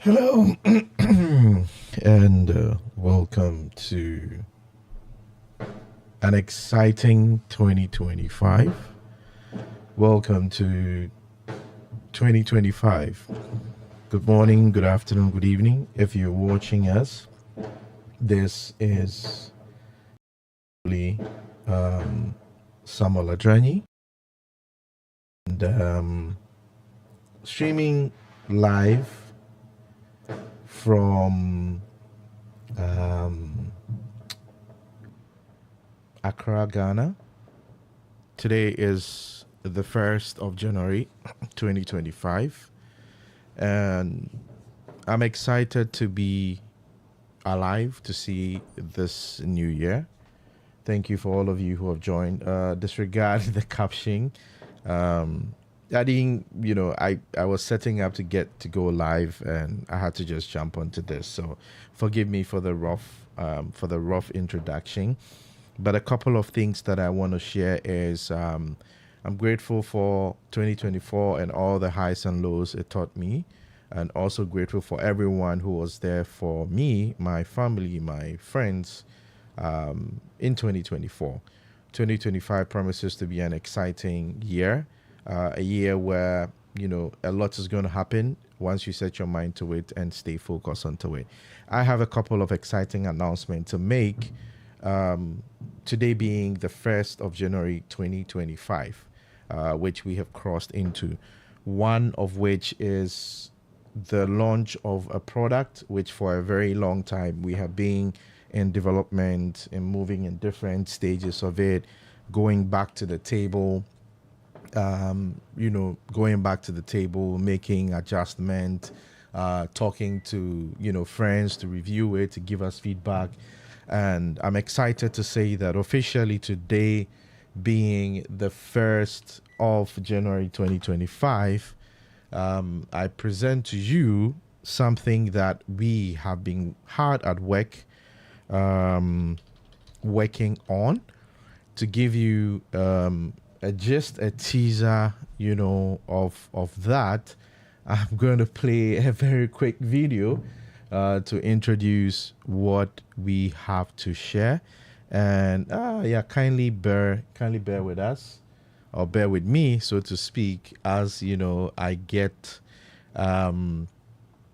Hello, and welcome to an exciting 2025. Welcome to 2025. Good morning, good afternoon, good evening. If you're watching us, this is um, Samuel Adrani, and streaming live from um, Accra, Ghana. Today is the 1st of January 2025, and I'm excited to be alive to see this new year. Thank you for all of you who have joined. Disregard the caption. I didn't, I was setting up to get to go live, and I had to just jump onto this. So forgive me for the rough introduction. But a couple of things that I want to share is I'm grateful for 2024 and all the highs and lows it taught me, and also grateful for everyone who was there for me, my family, my friends in 2024. 2025 promises to be an exciting year, a year where, a lot is going to happen once you set your mind to it and stay focused onto it. I have a couple of exciting announcements to make. Today being the 1st of January 2025, which we have crossed into. One of which is the launch of a product which for a very long time we have been in development and moving in different stages of it, going back to the table, making adjustment, talking to, friends to review it, to give us feedback. And I'm excited to say that officially today, being the 1st of January 2025, I present to you something that we have been hard at work working on to give you just a teaser, of that. I'm going to play a very quick video to introduce what we have to share. And kindly bear with us, or bear with me, so to speak, as I get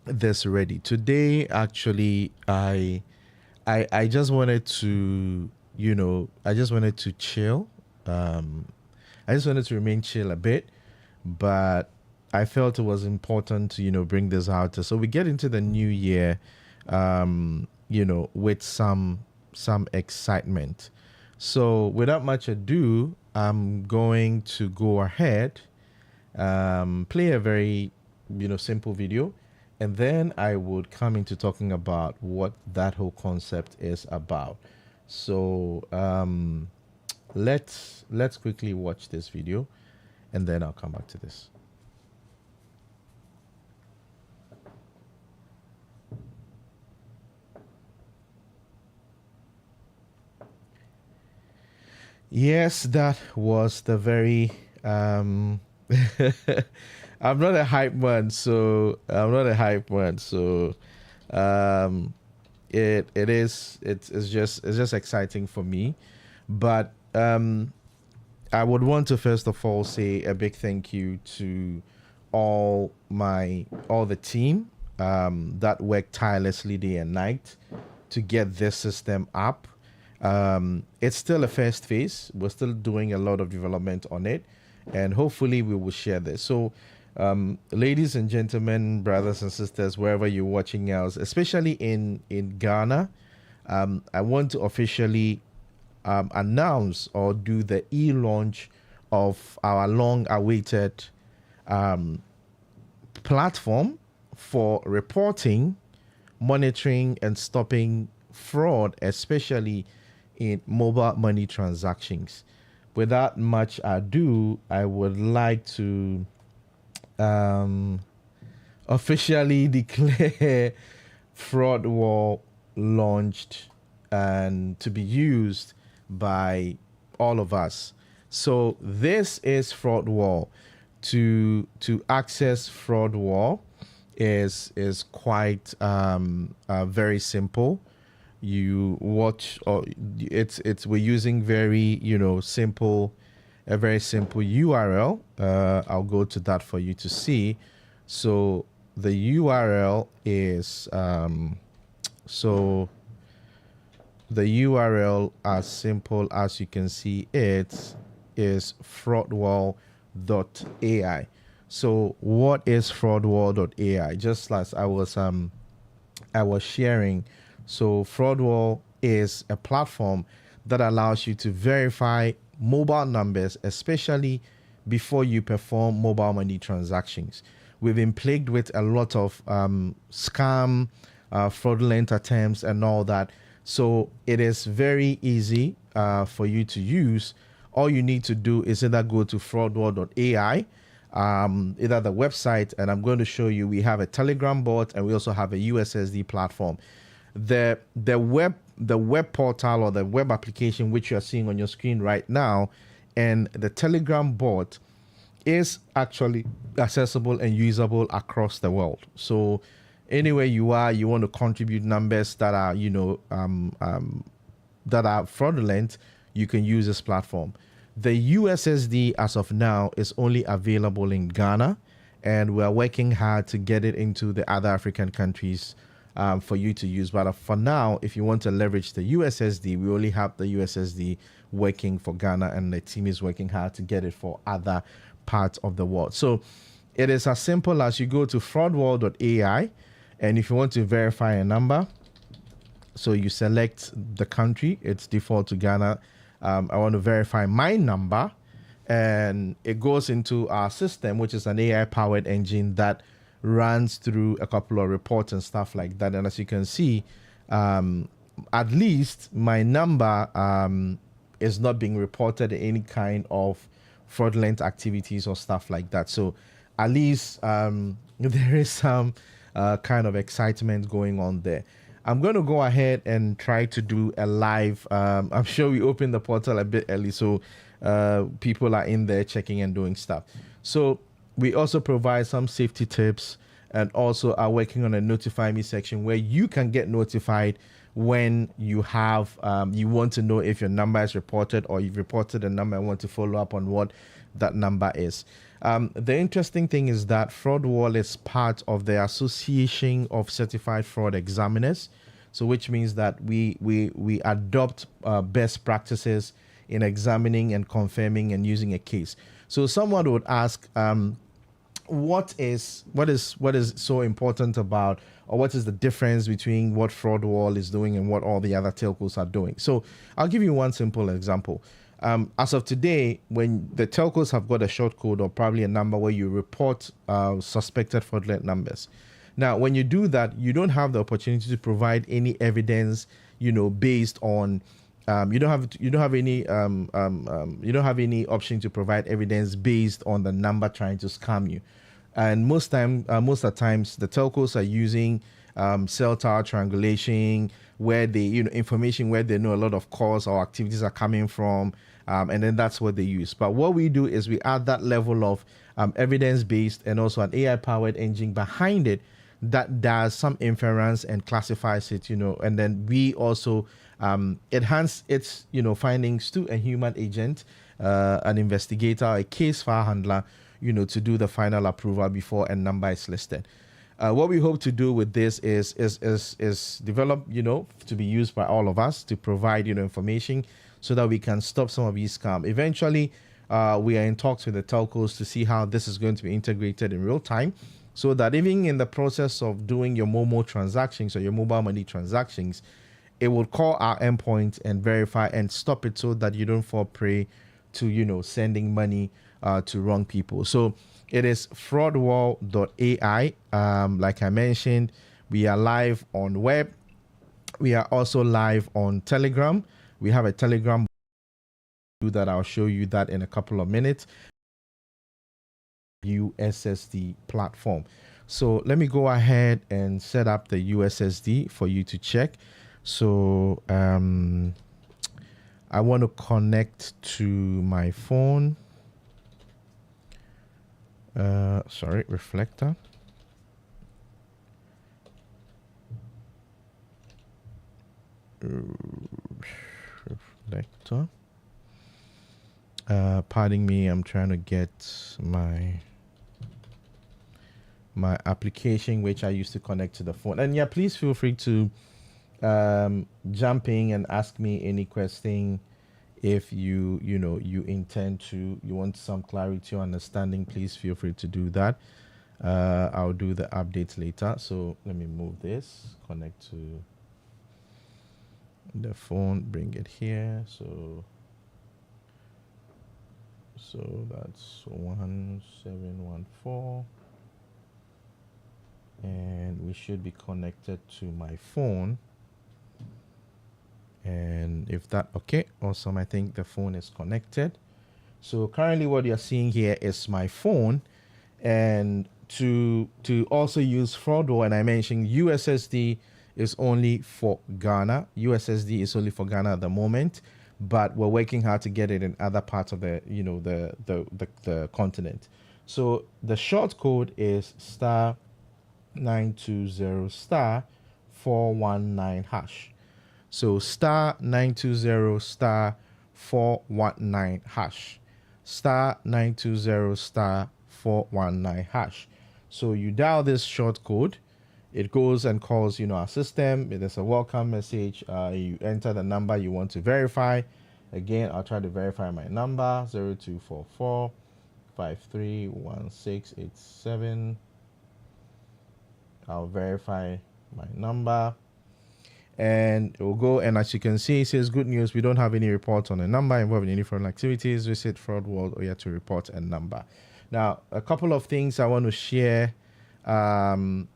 this ready. Today, actually, I just wanted to, I just wanted to chill. I just wanted to remain chill a bit, but I felt it was important to, bring this out. So we get into the new year, with some excitement. So without much ado, I'm going to go ahead, play a very, simple video, and then I would come into talking about what that whole concept is about. So let's quickly watch this video, and then I'll come back to this. Yes, that was the very I'm not a hype man, so um it's just exciting for me. But I would want to first of all say a big thank you to all the team that worked tirelessly day and night to get this system up. It's still a first phase. We're still doing a lot of development on it, and hopefully we will share this. So, ladies and gentlemen, brothers and sisters, wherever you're watching us, especially in Ghana, I want to officially announce or do the e-launch of our long-awaited platform for reporting, monitoring, and stopping fraud, especially in mobile money transactions. Without much ado, I would like to officially declare Fraud Wall launched and to be used by all of us. So this is Fraud Wall. To access Fraud Wall, is quite very simple. You watch, or it's we're using very simple, a very simple URL. I'll go to that for you to see. So the URL is so the URL, as simple as you can see it, is fraudwall.ai. So what is fraudwall.ai? Just as I was sharing, so Fraudwall is a platform that allows you to verify mobile numbers, especially before you perform mobile money transactions. We've been plagued with a lot of scam, fraudulent attempts, and all that. So it is very easy for you to use. All you need to do is either go to fraudwall.ai, either the website, and I'm going to show you. We have a Telegram bot, and we also have a USSD platform. The web portal or the web application which you are seeing on your screen right now, and the Telegram bot is actually accessible and usable across the world. So anywhere you are, you want to contribute numbers that are that are fraudulent, you can use this platform. The USSD as of now is only available in Ghana, and we are working hard to get it into the other African countries for you to use. But for now, if you want to leverage the USSD, we only have the USSD working for Ghana, and the team is working hard to get it for other parts of the world. So it is as simple as you go to fraudwall.ai, and if you want to verify a number, so you select the country, it's default to Ghana. I want to verify my number, and it goes into our system, which is an AI powered engine that runs through a couple of reports and stuff like that. And as you can see, at least my number is not being reported any kind of fraudulent activities or stuff like that. So at least there is some kind of excitement going on there. I'm going to go ahead and try to do a live. I'm sure we opened the portal a bit early, so people are in there checking and doing stuff. So we also provide some safety tips, and also are working on a notify me section where you can get notified when you have you want to know if your number is reported, or you've reported a number and want to follow up on what that number is. The interesting thing is that Fraudwall is part of the Association of Certified Fraud Examiners, so which means that we adopt best practices in examining and confirming and using a case. So someone would ask, what is so important about, or what is the difference between what Fraudwall is doing and what all the other telcos are doing? So I'll give you one simple example. As of today, when the telcos have got a short code or probably a number where you report suspected fraudulent numbers. Now, when you do that, you don't have the opportunity to provide any evidence, based on you don't have any option to provide evidence based on the number trying to scam you. And most of the times, the telcos are using cell tower triangulation, where they information where they know a lot of calls or activities are coming from, and then that's what they use. But what we do is we add that level of evidence-based and also an AI-powered engine behind it that does some inference and classifies it, and then we also enhance its findings to a human agent, an investigator, a case file handler, to do the final approval before a number is listed. What we hope to do with this is develop, to be used by all of us to provide, information so that we can stop some of these scams. Eventually, we are in talks with the telcos to see how this is going to be integrated in real time, so that even in the process of doing your Momo transactions or your mobile money transactions, it will call our endpoint and verify and stop it, so that you don't fall prey to, sending money to wrong people. So it is fraudwall.ai. Like I mentioned, we are live on web. We are also live on Telegram. We have a Telegram that I'll show you that in a couple of minutes. USSD platform. So let me go ahead and set up the USSD for you to check. So I want to connect to my phone. Reflector. So, pardon me, I'm trying to get my application which I used to connect to the phone. And yeah, please feel free to jump in and ask me any question. If you intend to, you want some clarity or understanding, please feel free to do that. I'll do the updates later. So let me move this, connect to the phone, bring it here. So that's 1714, and we should be connected to my phone. And if that, okay, awesome. I think the phone is connected. So currently what you're seeing here is my phone. And to also use Fraudwall, and I mentioned USSD is only for Ghana. USSD is only for Ghana at the moment, but we're working hard to get it in other parts of the the continent. So the short code is star 920 star 419 hash. So star 920 star 419 hash. Star 920 star 419 hash. So you dial this short code, it goes and calls our system. There's a welcome message. You enter the number you want to verify. Again, I'll try to verify my number 0244 531687. I'll verify my number. And it will go, and as you can see, it says good news. We don't have any reports on a number involving any fraud activities. Visit Fraudwall or you have to report a number. Now, a couple of things I want to share. Let me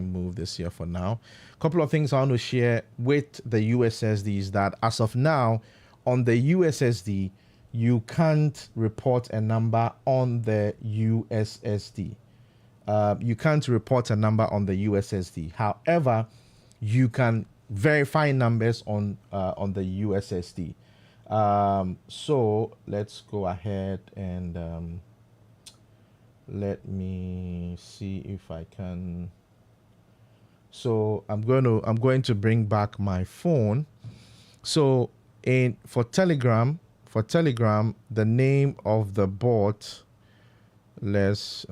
move this here for now. A couple of things I want to share with the USSD is that as of now, on the USSD, you can't report a number on the USSD. You can't report a number on the USSD. However, you can verify numbers on the USSD. So let's go ahead and let me see if I can. So I'm going to bring back my phone. So for Telegram, the name of the bot. Let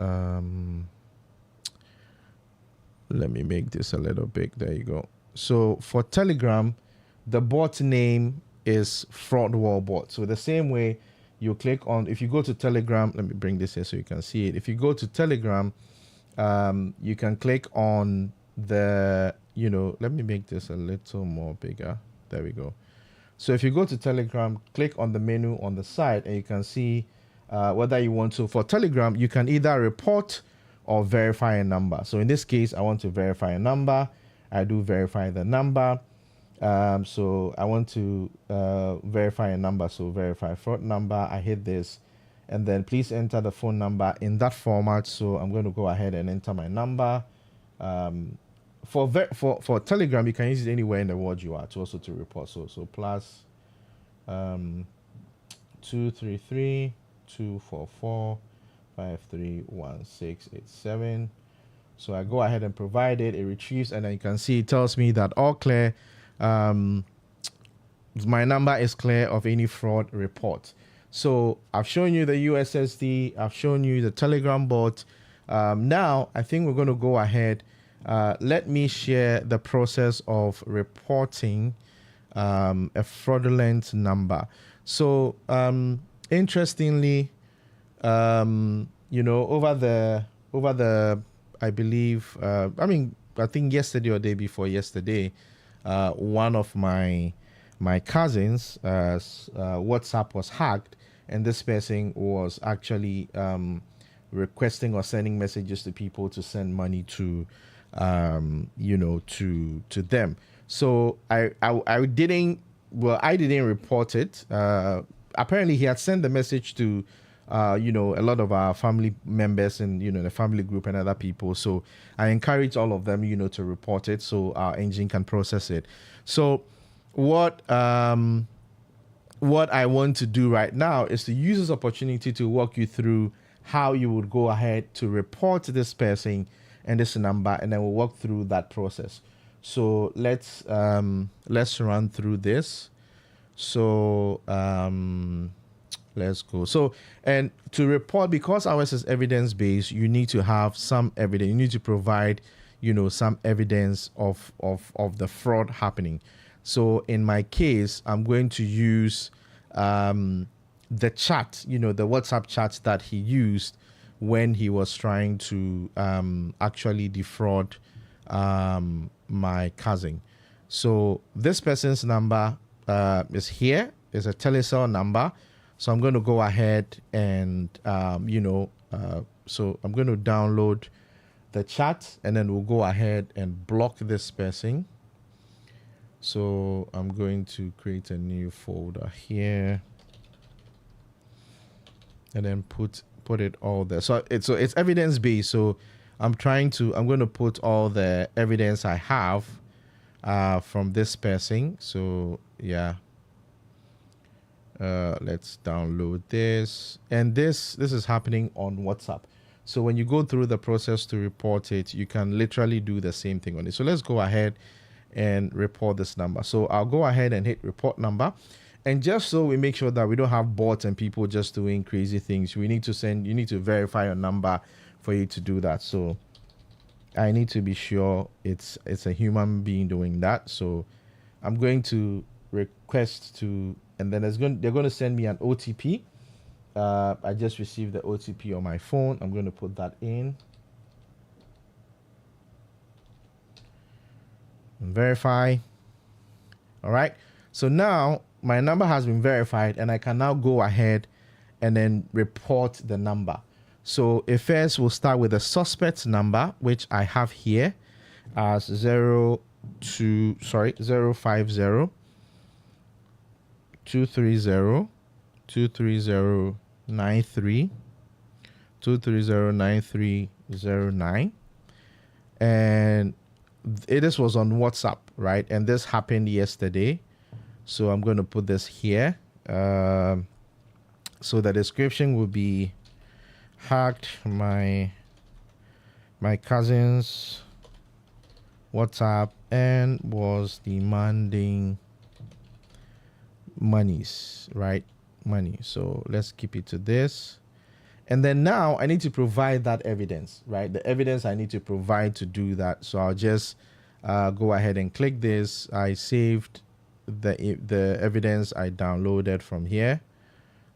me make this a little big. There you go. So for Telegram, the bot name is Fraudwall bot. So the same way you click on, if you go to Telegram, let me bring this here so you can see it. If you go to Telegram, you can click on the, let me make this a little more bigger. There we go. So if you go to Telegram, click on the menu on the side and you can see whether you want to. For Telegram, you can either report or verify a number. So in this case, I want to verify a number. I do verify the number. So I want to verify a number. So verify fraud number. I hit this, and then please enter the phone number in that format. So I'm going to go ahead and enter my number. For Telegram, you can use it anywhere in the world you are to also to report. So plus 233 244 531687. So I go ahead and provide it. It retrieves, and then you can see it tells me that all clear. My number is clear of any fraud report. So I've shown you the USSD. I've shown you the Telegram bot. Now I think we're going to go ahead. Let me share the process of reporting a fraudulent number. So interestingly, over the I believe I think yesterday or day before yesterday, one of my cousins WhatsApp was hacked, and this person was actually requesting or sending messages to people to send money to to them. So I didn't report it. Apparently he had sent the message to a lot of our family members and the family group and other people. So I encourage all of them to report it so our engine can process it. So what I want to do right now is to use this opportunity to walk you through how you would go ahead to report this person and this number, and then we'll walk through that process. So let's run through this. So let's go. So, and to report, because ours is evidence based, you need to have some evidence. You need to provide, some evidence of the fraud happening. So in my case, I'm going to use the chat, the WhatsApp chat that he used when he was trying to actually defraud my cousin. So this person's number is here. Is a telecell number. So I'm going to go ahead and, so I'm going to download the chat, and then we'll go ahead and block this person. So I'm going to create a new folder here, and then put it all there. So it's evidence based. So I'm going to put all the evidence I have from this person. So yeah. Let's download this, and this is happening on WhatsApp. So when you go through the process to report it, you can literally do the same thing on it. So let's go ahead and report this number. So I'll go ahead and hit report number, and just so we make sure that we don't have bots and people just doing crazy things, you need to verify your number for you to do that. So I need to be sure it's a human being doing that. So I'm going to request to, and then they're going to send me an OTP. I just received the OTP on my phone. I'm going to put that in. And verify. All right. So now my number has been verified, and I can now go ahead and then report the number. So first we'll start with the suspect's number, which I have here as 050 230 23093 2309309, and this was on WhatsApp, right? And this happened yesterday. So I'm going to put this here. So the description will be hacked my cousin's WhatsApp and was demanding monies, right? Money. So let's keep it to this. And then now I need to provide that evidence, right? The evidence I need to provide to do that. So I'll just go ahead and click this. I saved the evidence I downloaded from here.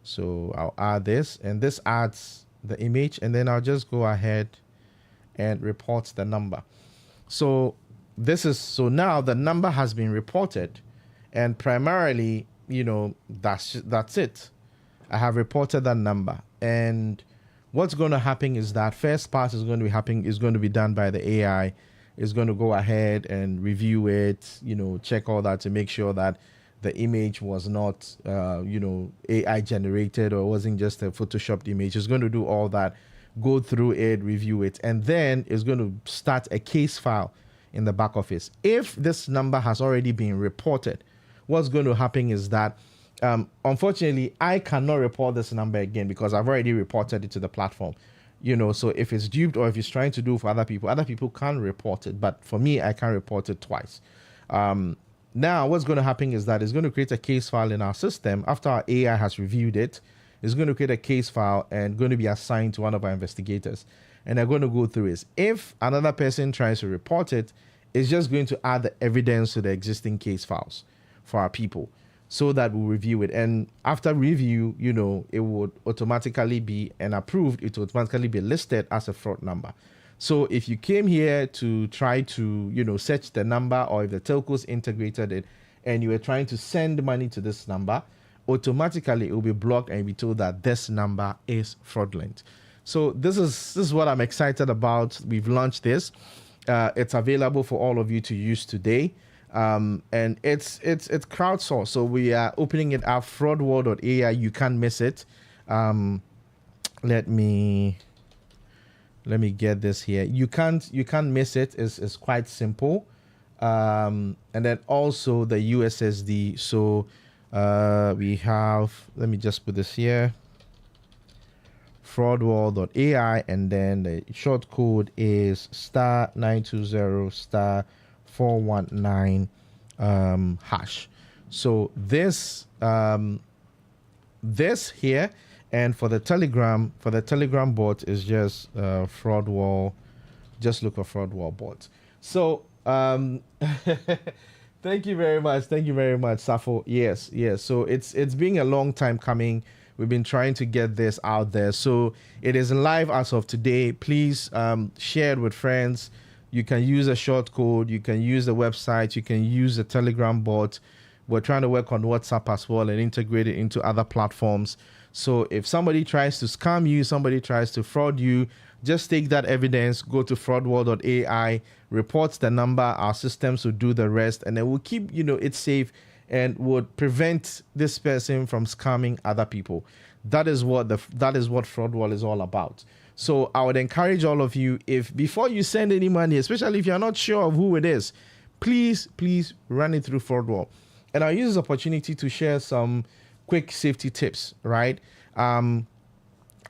So I'll add this, and this adds the image, and then I'll just go ahead and report the number. So now the number has been reported, and primarily, that's it. I have reported that number, and what's going to happen is that first part is going to be done by the AI. It's going to go ahead and review it, check all that to make sure that the image was not, AI generated, or wasn't just a photoshopped image. It's going to do all that, go through it, review it, and then it's going to start a case file in the back office. If this number has already been reported, what's going to happen is that, unfortunately, I cannot report this number again because I've already reported it to the platform. So if it's duped or if it's trying to do for other people can report it. But for me, I can't report it twice. Now, what's going to happen is that it's going to create a case file in our system. After our AI has reviewed it, it's going to create a case file and going to be assigned to one of our investigators. And they're going to go through it. If another person tries to report it, it's just going to add the evidence to the existing case files for our people, so that we'll review it. And after review, it would automatically be approved. It will automatically be listed as a fraud number. So if you came here to try to, search the number, or if the telcos integrated it and you were trying to send money to this number, automatically it will be blocked and be told that this number is fraudulent. So this is what I'm excited about. We've launched this. It's available for all of you to use today. And it's crowdsourced. So we are opening it up, fraudwall.ai. You can't miss it. Let me get this here. You can't miss it. It's quite simple. And then also the USSD. So we have, let me just put this here, fraudwall.ai, and then the short code is *920*4 419 hash. So this here, and for the Telegram bot is just fraud wall. Just look for fraud wall bot. So thank you very much, Safo. Yes. So it's been a long time coming. We've been trying to get this out there, so it is live as of today. Please share it with friends. You can use a short code, you can use the website, you can use the Telegram bot. We're trying to work on WhatsApp as well and integrate it into other platforms. So if somebody tries to scam you, somebody tries to fraud you, just take that evidence, go to fraudwall.ai, report the number, our systems will do the rest, and then we'll keep, it safe and would prevent this person from scamming other people. That is what Fraudwall is all about. So I would encourage all of you, if before you send any money, especially if you're not sure of who it is, please run it through Fraudwall. And I'll use this opportunity to share some quick safety tips, right? I'll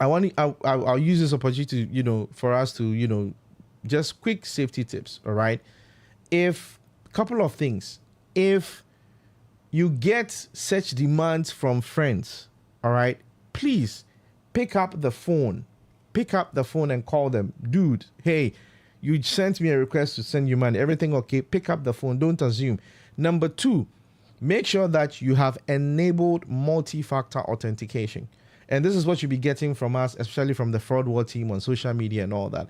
use this opportunity to, for us to, just quick safety tips, all right? Couple of things. If you get such demands from friends, all right, please pick up the phone and call them. Dude, hey, you sent me a request to send you money. Everything okay? Pick up the phone. Don't assume. Number 2, make sure that you have enabled multi-factor authentication. And this is what you'll be getting from us, especially from the Fraudwall team on social media and all that.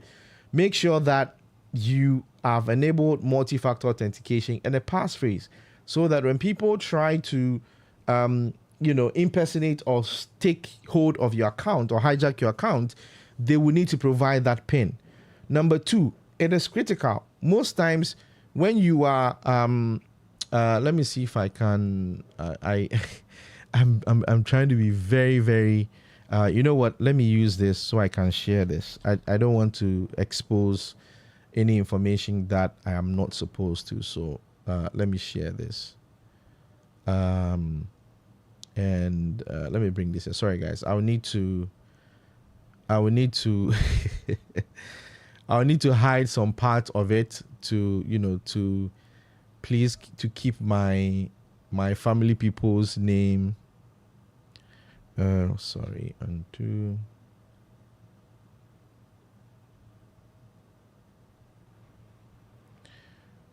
Make sure that you have enabled multi-factor authentication and a passphrase, so that when people try to, impersonate or take hold of your account or hijack your account, they will need to provide that PIN. Number 2, it is critical. Most times when you are, let me see if I can, I'm trying to be very, very, you know what? Let me use this so I can share this. I don't want to expose any information that I am not supposed to. So let me share this. And let me bring this in. Sorry guys, I will need to I'll need to hide some part of it to to please to keep my family people's name. Sorry, undo.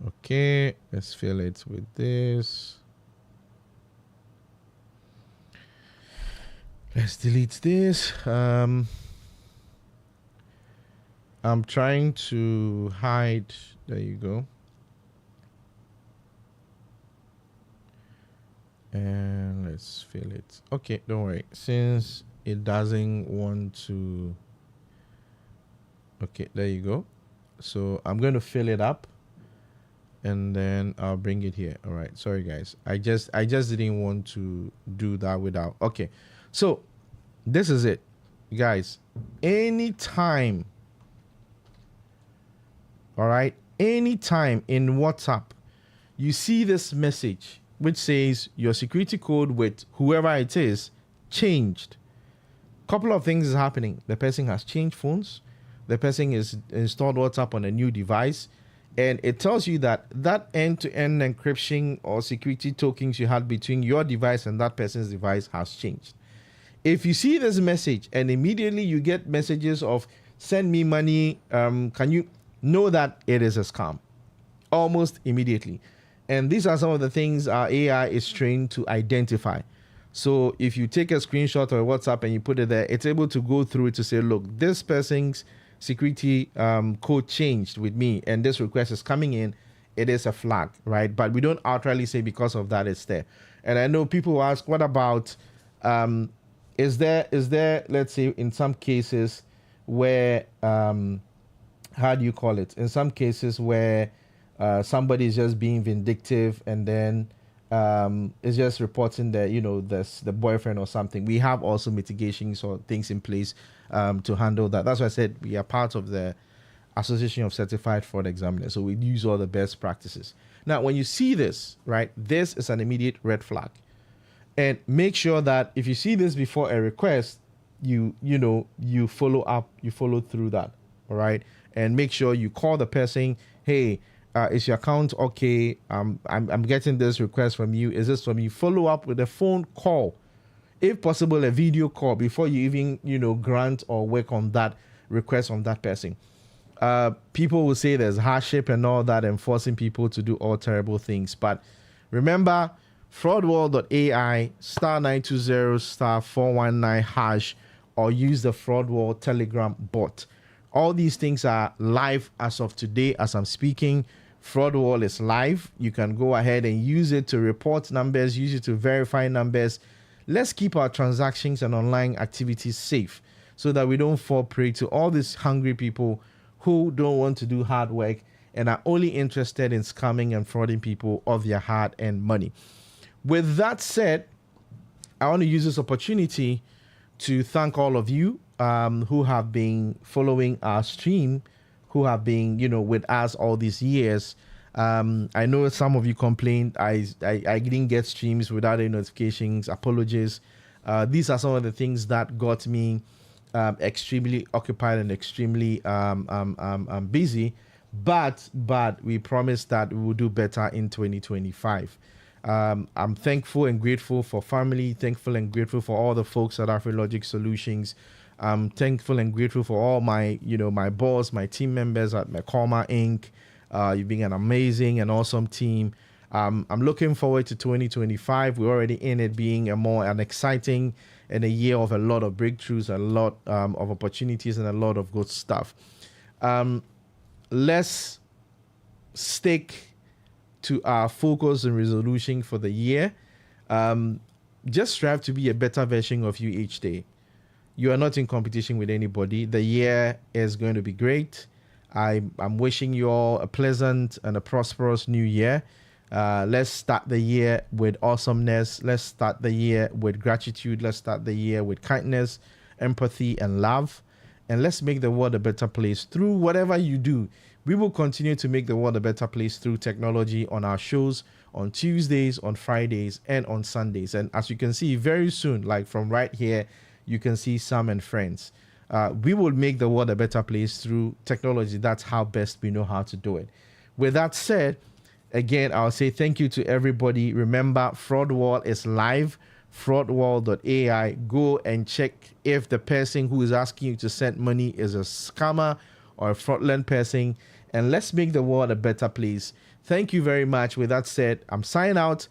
Okay, let's fill it with this. Let's delete this. I'm trying to hide. There you go. And let's fill it. Okay, don't worry. Since it doesn't want to. Okay, there you go. So I'm going to fill it up, and then I'll bring it here. All right. Sorry, guys. I just didn't want to do that without. Okay. So this is it, guys. Anytime. All right. Anytime in WhatsApp, you see this message which says your security code with whoever it is changed. Couple of things is happening. The person has changed phones. The person is installed WhatsApp on a new device. And it tells you that end-to-end encryption or security tokens you had between your device and that person's device has changed. If you see this message and immediately you get messages of send me money, can you know that it is a scam? Almost immediately. And these are some of the things our AI is trained to identify. So if you take a screenshot or a WhatsApp and you put it there, it's able to go through it to say, look, this person's security code changed with me and this request is coming in. It is a flag, right? But we don't outrightly say because of that it's there. And I know people will ask, what about, is there, let's say in some cases where, how do you call it? In some cases where somebody is just being vindictive and then is just reporting that, the boyfriend or something. We have also mitigations or things in place to handle that. That's why I said we are part of the Association of Certified Fraud Examiners. So we use all the best practices. Now, when you see this, right, this is an immediate red flag. And make sure that if you see this before a request, you follow up, you follow through that. All right. And make sure you call the person, hey, Is your account okay? I'm getting this request from you. Is this from you? Follow up with a phone call, if possible, a video call before you even grant or work on that request from that person. People will say there's hardship and all that, and forcing people to do all terrible things. But remember, fraudwall.ai *920 *419 hash, or use the fraudwall Telegram bot. All these things are live as of today as I'm speaking. Fraudwall is live. You can go ahead and use it to report numbers, use it to verify numbers. Let's keep our transactions and online activities safe so that we don't fall prey to all these hungry people who don't want to do hard work and are only interested in scamming and frauding people of their hard-earned money. With that said, I want to use this opportunity to thank all of you who have been following our stream, who have been, with us all these years. I know some of you complained I didn't get streams without any notifications. Apologies. These are some of the things that got me extremely occupied and extremely busy. But we promise that we will do better in 2025. I'm thankful and grateful for family, thankful and grateful for all the folks at AfriLogic Solutions. I'm thankful and grateful for all my, my boss, my team members at McCorma Inc. You've been an amazing and awesome team. I'm looking forward to 2025. We're already in it, being an exciting and a year of a lot of breakthroughs, a lot of opportunities, and a lot of good stuff. Let's stick to our focus and resolution for the year. Just strive to be a better version of you each day. You are not in competition with anybody. The year is going to be great. I'm wishing you all a pleasant and a prosperous new year. Let's start the year with awesomeness. Let's start the year with gratitude. Let's start the year with kindness, empathy, and love. And let's make the world a better place through whatever you do. We will continue to make the world a better place through technology on our shows on Tuesdays, on Fridays, and on Sundays. And as you can see very soon, like from right here, you can see Sam and Friends. We will make the world a better place through technology. That's how best we know how to do it. With that said, again, I'll say thank you to everybody. Remember, Fraudwall is live, fraudwall.ai. Go and check if the person who is asking you to send money is a scammer or a fraudulent person, and let's make the world a better place. Thank you very much. With that said, I'm signing out.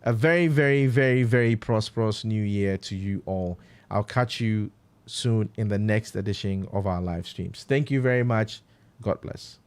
A very, very, very, very prosperous new year to you all. I'll catch you soon in the next edition of our live streams. Thank you very much. God bless.